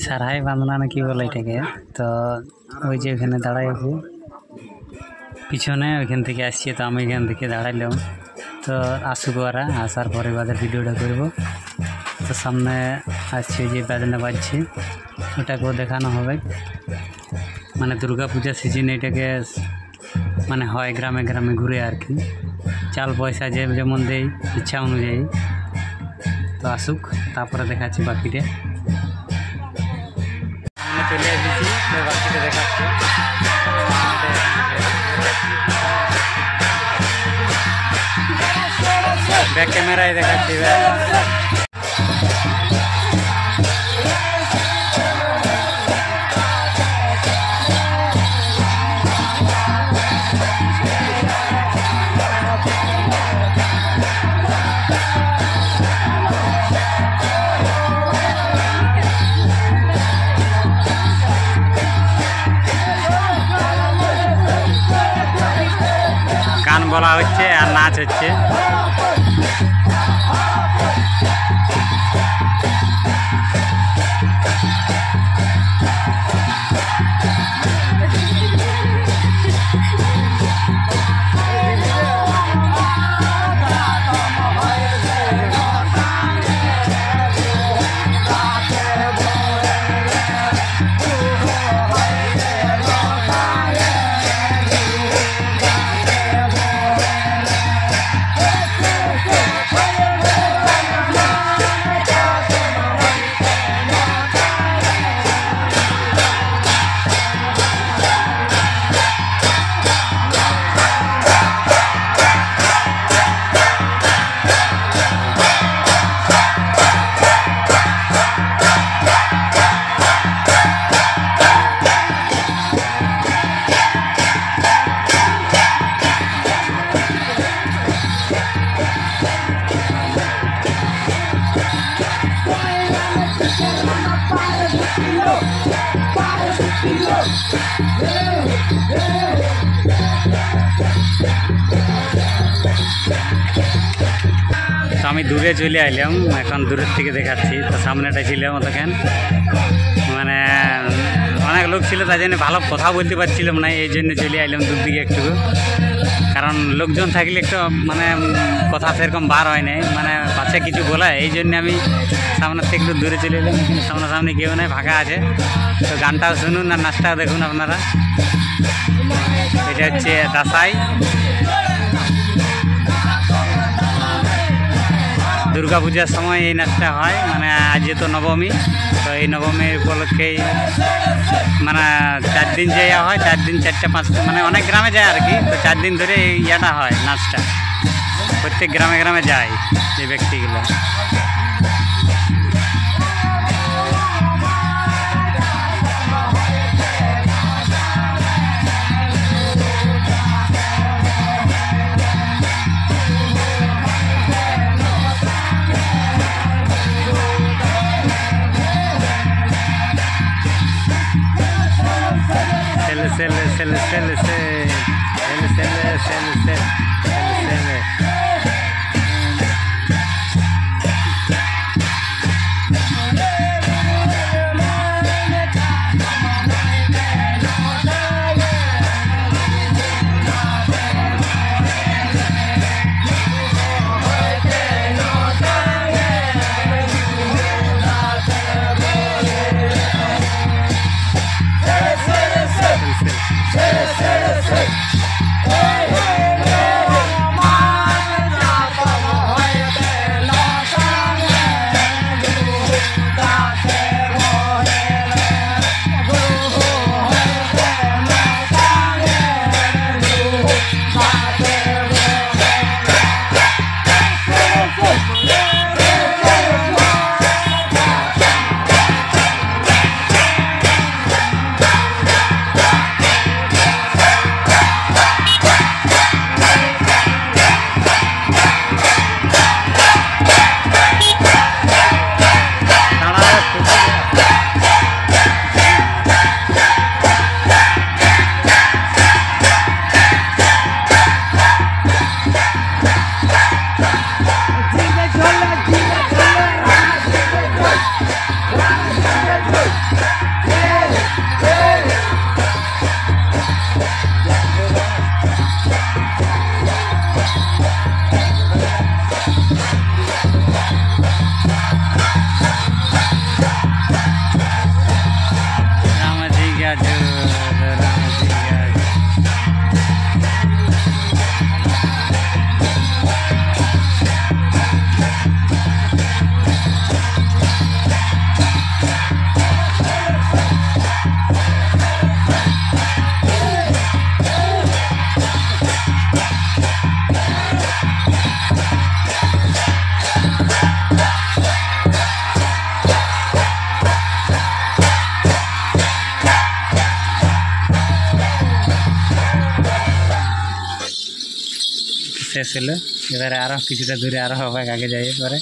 সারাই বাঁধনা না কি বলে এটাকে। তো ওই যে ওখানে দাঁড়াই পিছনে ওইখান থেকে আসছি, তো আমি এখান থেকে দাঁড়াইলাম। তো আসুক ওরা, আসার পরে বাদের ভিডিওটা করব। তো সামনে আসছে যে বাজনা বাজছে, ওটাকেও দেখানো হবে। মানে দুর্গা পূজা সিজনে এটাকে মানে হয় গ্রামে গ্রামে ঘুরে আর কি, চাল পয়সা যে যেমন দেয় ইচ্ছা অনুযায়ী। তো আসুক, তারপরে দেখাচ্ছি বাকিটা। চলে এসেছি, তো বাকিটা দেখাচ্ছি। ব্যাক ক্যামেরায় দেখাচ্ছি। গান বলা হচ্ছে আর নাচ হচ্ছে। তো আমি দূরে চলে আইলাম, এখন দূরের থেকে দেখাচ্ছি। তো সামনেটা ছিলাম তখন, মানে অনেক লোক ছিল, তাই জন্য ভালো কথা বলতে পারছিলাম না, এই জন্য চলে আইলাম দূর দিকে একটু। কারণ লোকজন থাকলে একটু মানে কথা সেরকম বার হয় নাই, মানে পাশে কিছু বলায়, এই জন্য আমি সামনের থেকে একটু দূরে চলে এলাম। কিন্তু সামনাসামনি কেউ নাই, ফাঁকা আছে। তো গানটাও শুনুন আর নাচটাও দেখুন আপনারা। এটা হচ্ছে দাসাই দুর্গা পূজার সময় এই নাচটা হয়। মানে আজ তো নবমী, তো এই নবমীর উপলক্ষেই মানে 4 দিন যাওয়া হয়, 4 দিন 4টা 5টা, মানে অনেক গ্রামে যায় আর কি। তো 4 দিন ধরে এই ইয়েটা হয়, নাচটা প্রত্যেক গ্রামে গ্রামে যায় এই ব্যক্তিগুলো। শেষ হলো, এবারে আরও কিছুটা দূরে আরও হবে, আগে যাই এবারে।